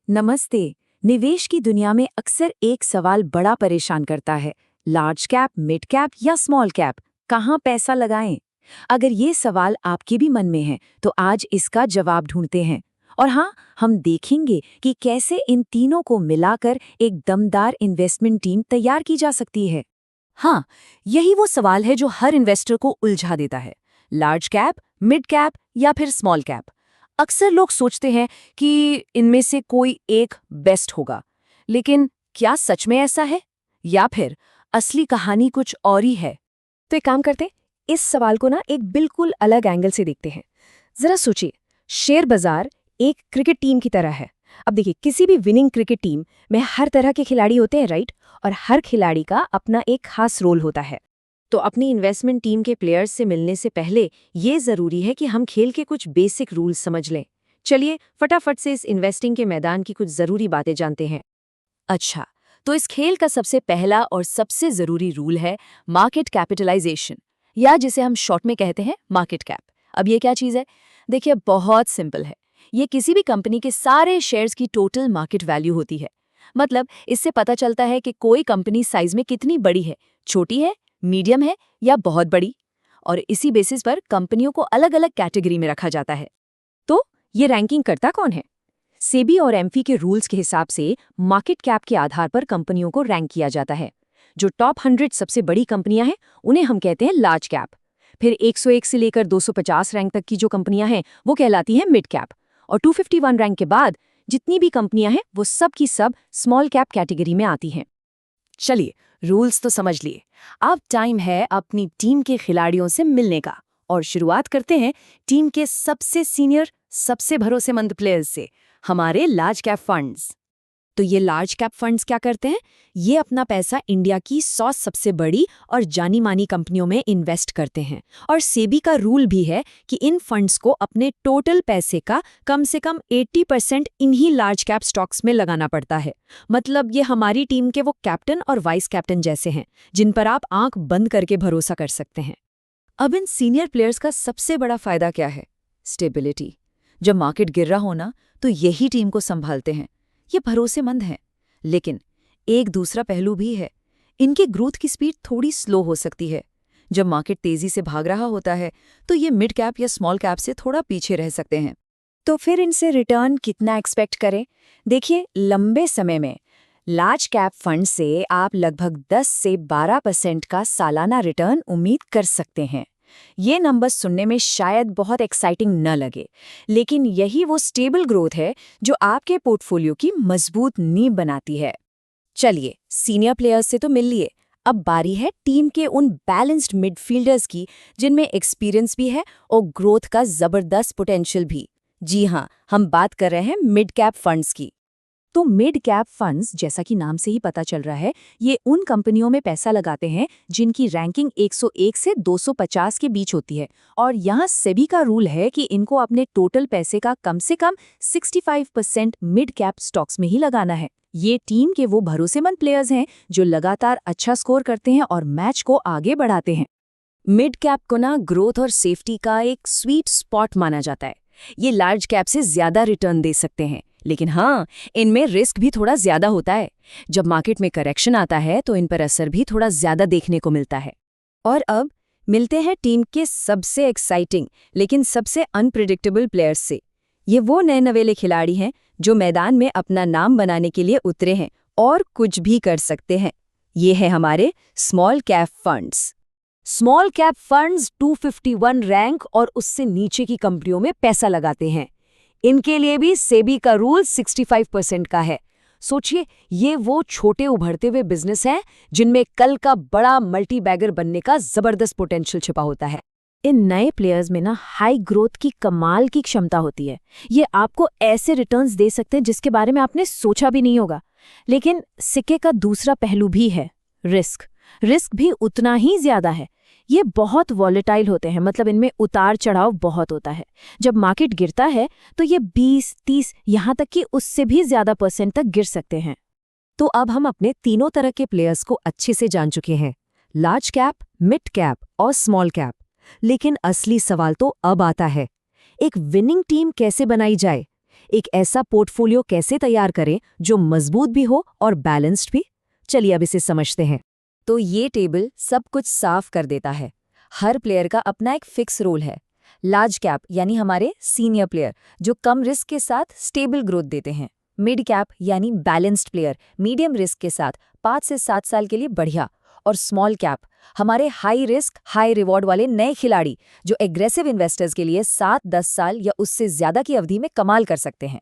नमस्ते। निवेश की दुनिया में अक्सर एक सवाल बड़ा परेशान करता है, लार्ज कैप, मिड कैप या स्मॉल कैप, कहाँ पैसा लगाएं? अगर ये सवाल आपके भी मन में है, तो आज इसका जवाब ढूंढते हैं। और हाँ, हम देखेंगे कि कैसे इन तीनों को मिलाकर एक दमदार इन्वेस्टमेंट टीम तैयार की जा सकती है। हाँ, यही वो सवाल है जो हर इन्वेस्टर को उलझा देता है। लार्ज कैप, मिड कैप या फिर स्मॉल कैप। अक्सर लोग सोचते हैं कि इनमें से कोई एक बेस्ट होगा, लेकिन क्या सच में ऐसा है? या फिर असली कहानी कुछ और ही है? तो एक काम करते हैं, इस सवाल को ना एक बिल्कुल अलग एंगल से देखते हैं। जरा सोचिए, शेयर बाजार एक क्रिकेट टीम की तरह है। अब देखिए, किसी भी विनिंग क्रिकेट टीम में हर तरह के खिलाड़ी होते हैं, राइट? और हर खिलाड़ी का अपना एक खास रोल होता है। तो अपनी इन्वेस्टमेंट टीम के प्लेयर्स से मिलने से पहले ये जरूरी है कि हम खेल के कुछ बेसिक रूल्स समझ लें। चलिए फटाफट से इस इन्वेस्टिंग के मैदान की कुछ जरूरी बातें जानते हैं। अच्छा, तो इस खेल का सबसे पहला और सबसे जरूरी रूल है मार्केट कैपिटलाइजेशन, या जिसे हम शॉर्ट में कहते हैं मार्केट कैप। अब ये क्या चीज़ है? देखिए, बहुत सिंपल है। ये किसी भी कंपनी के सारे शेयर्स की टोटल मार्केट वैल्यू होती है। मतलब इससे पता चलता है कि कोई कंपनी साइज में कितनी बड़ी है, छोटी है, मीडियम है या बहुत बड़ी। और इसी बेसिस पर कंपनियों को अलग अलग कैटेगरी में रखा जाता है। तो ये रैंकिंग करता कौन है? सेबी और एमफी के रूल्स के हिसाब से मार्केट कैप के आधार पर कंपनियों को रैंक किया जाता है। जो टॉप 100 सबसे बड़ी कंपनियां हैं, उन्हें हम कहते हैं लार्ज कैप। फिर 101 से लेकर 250 रैंक तक की जो कंपनियां हैं, वो कहलाती हैं मिड कैप। और 251 रैंक के बाद जितनी भी कंपनियां हैं, वो सब की सब स्मॉल कैप कैटेगरी में आती हैं। चलिए, रूल्स तो समझ लिए। अब टाइम है अपनी टीम के खिलाड़ियों से मिलने का। और शुरुआत करते हैं टीम के सबसे सीनियर, सबसे भरोसेमंद प्लेयर्स से, हमारे लार्ज कैप फंड्स। तो ये लार्ज कैप फंड्स क्या करते हैं? ये अपना पैसा इंडिया की 100 सबसे बड़ी और जानी मानी कंपनियों में इन्वेस्ट करते हैं। और सेबी का रूल भी है कि इन फंड्स को अपने टोटल पैसे का कम से कम 80% इन्हीं लार्ज कैप स्टॉक्स में लगाना पड़ता है। मतलब ये हमारी टीम के वो कैप्टन और वाइस कैप्टन जैसे हैं, जिन पर आप आंख बंद करके भरोसा कर सकते हैं। अब इन सीनियर प्लेयर्स का सबसे बड़ा फायदा क्या है? स्टेबिलिटी। जब मार्केट गिर रहा हो ना, तो यही टीम को संभालते हैं। ये भरोसेमंद हैं। लेकिन एक दूसरा पहलू भी है। इनकी ग्रोथ की स्पीड थोड़ी स्लो हो सकती है। जब मार्केट तेजी से भाग रहा होता है, तो ये मिड कैप या स्मॉल कैप से थोड़ा पीछे रह सकते हैं। तो फिर इनसे रिटर्न कितना एक्सपेक्ट करें? देखिए, लंबे समय में लार्ज कैप फंड से आप लगभग 10 से 12% का सालाना रिटर्न उम्मीद कर सकते हैं। ये नंबर सुनने में शायद बहुत एक्साइटिंग न लगे, लेकिन यही वो स्टेबल ग्रोथ है जो आपके पोर्टफोलियो की मजबूत नींव बनाती है। चलिए, सीनियर प्लेयर्स से तो मिल लिए। अब बारी है टीम के उन बैलेंस्ड मिडफील्डर्स की, जिनमें एक्सपीरियंस भी है और ग्रोथ का जबरदस्त पोटेंशियल भी। जी हाँ, हम बात कर रहे हैं मिड कैप फंड्स की। तो मिड कैप फंड्स, जैसा कि नाम से ही पता चल रहा है, ये उन कंपनियों में पैसा लगाते हैं जिनकी रैंकिंग 101 से 250 के बीच होती है। और यहाँ सेबी का रूल है कि इनको अपने टोटल पैसे का कम से कम 65% मिड कैप स्टॉक्स में ही लगाना है। ये टीम के वो भरोसेमंद प्लेयर्स हैं जो लगातार अच्छा स्कोर करते हैं और मैच को आगे बढ़ाते हैं। मिड कैप को ना ग्रोथ और सेफ्टी का एक स्वीट स्पॉट माना जाता है। ये लार्ज कैप से ज्यादा रिटर्न दे सकते हैं, लेकिन हाँ, इनमें रिस्क भी थोड़ा ज्यादा होता है। जब मार्केट में करेक्शन आता है, तो इन पर असर भी थोड़ा ज्यादा देखने को मिलता है। और अब मिलते हैं टीम के सबसे एक्साइटिंग लेकिन सबसे अनप्रिडिक्टेबल प्लेयर्स से। ये वो नए नवेले खिलाड़ी हैं जो मैदान में अपना नाम बनाने के लिए उतरे हैं और कुछ भी कर सकते हैं। ये है हमारे small cap funds. Small cap funds 251 rank और उससे नीचे की कंपनियों में पैसा लगाते हैं। इनके लिए भी सेबी का रूल 65% का है। सोचिए, ये वो छोटे उभरते हुए बिजनेस हैं जिनमें कल का बड़ा मल्टी बैगर बनने का जबरदस्त पोटेंशियल छिपा होता है। इन नए प्लेयर्स में ना हाई ग्रोथ की कमाल की क्षमता होती है। ये आपको ऐसे रिटर्न्स दे सकते हैं जिसके बारे में आपने सोचा भी नहीं होगा। लेकिन सिक्के का दूसरा पहलू भी है, रिस्क। रिस्क भी उतना ही ज्यादा है। ये बहुत वॉलेटाइल होते हैं, मतलब इनमें उतार चढ़ाव बहुत होता है। जब मार्केट गिरता है तो ये 20, 30, यहाँ तक कि उससे भी ज्यादा % तक गिर सकते हैं। तो अब हम अपने तीनों तरह के प्लेयर्स को अच्छे से जान चुके हैं, लार्ज कैप, मिड कैप और स्मॉल कैप। लेकिन असली सवाल तो अब आता है, एक विनिंग टीम कैसे बनाई जाए? एक ऐसा पोर्टफोलियो कैसे तैयार करें जो मजबूत भी हो और बैलेंस्ड भी? चलिए अब इसे समझते हैं। तो ये टेबल सब कुछ साफ कर देता है। हर प्लेयर का अपना एक फिक्स रोल है। लार्ज कैप यानी हमारे सीनियर प्लेयर जो कम रिस्क के साथ स्टेबल ग्रोथ देते हैं। मिड कैप यानी बैलेंस्ड प्लेयर मीडियम रिस्क के साथ 5 से 7 साल के लिए बढ़िया। और स्मॉल कैप हमारे हाई रिस्क हाई रिवॉर्ड वाले नए खिलाड़ी जो एग्रेसिव इन्वेस्टर्स के लिए 7-10 साल या उससे ज्यादा की अवधि में कमाल कर सकते हैं।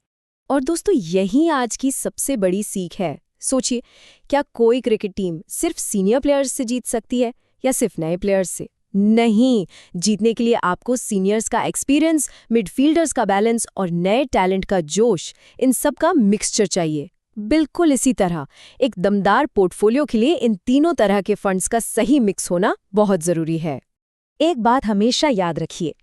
और दोस्तों यही आज की सबसे बड़ी सीख है। सोचिए, क्या कोई क्रिकेट टीम सिर्फ सीनियर प्लेयर्स से जीत सकती है या सिर्फ नए प्लेयर्स से? नहीं, जीतने के लिए आपको सीनियर्स का एक्सपीरियंस, मिडफील्डर्स का बैलेंस और नए टैलेंट का जोश, इन सब का मिक्सचर चाहिए। बिल्कुल इसी तरह एक दमदार पोर्टफोलियो के लिए इन तीनों तरह के फंड्स का सही मिक्स होना बहुत जरूरी है। एक बात हमेशा याद रखिए,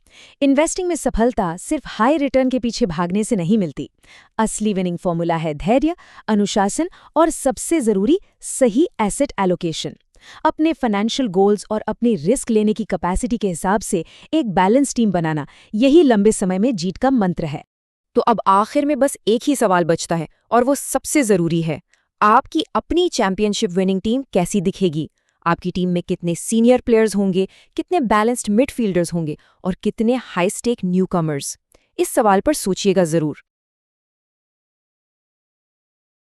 इन्वेस्टिंग में सफलता सिर्फ हाई रिटर्न के पीछे भागने से नहीं मिलती। असली विनिंग फॉर्मूला है धैर्य, अनुशासन और सबसे जरूरी सही एसेट एलोकेशन। अपने फाइनेंशियल गोल्स और अपनी रिस्क लेने की कैपेसिटी के हिसाब से एक बैलेंस टीम बनाना, यही लंबे समय में जीत का मंत्र है। तो अब आखिर में बस एक ही सवाल बचता है और वो सबसे जरूरी है, आपकी अपनी चैंपियनशिप विनिंग टीम कैसी दिखेगी? आपकी टीम में कितने सीनियर प्लेयर्स होंगे, कितने बैलेंस्ड मिडफील्डर्स होंगे और कितने हाई स्टेक न्यूकमर्स? इस सवाल पर सोचिएगा जरूर।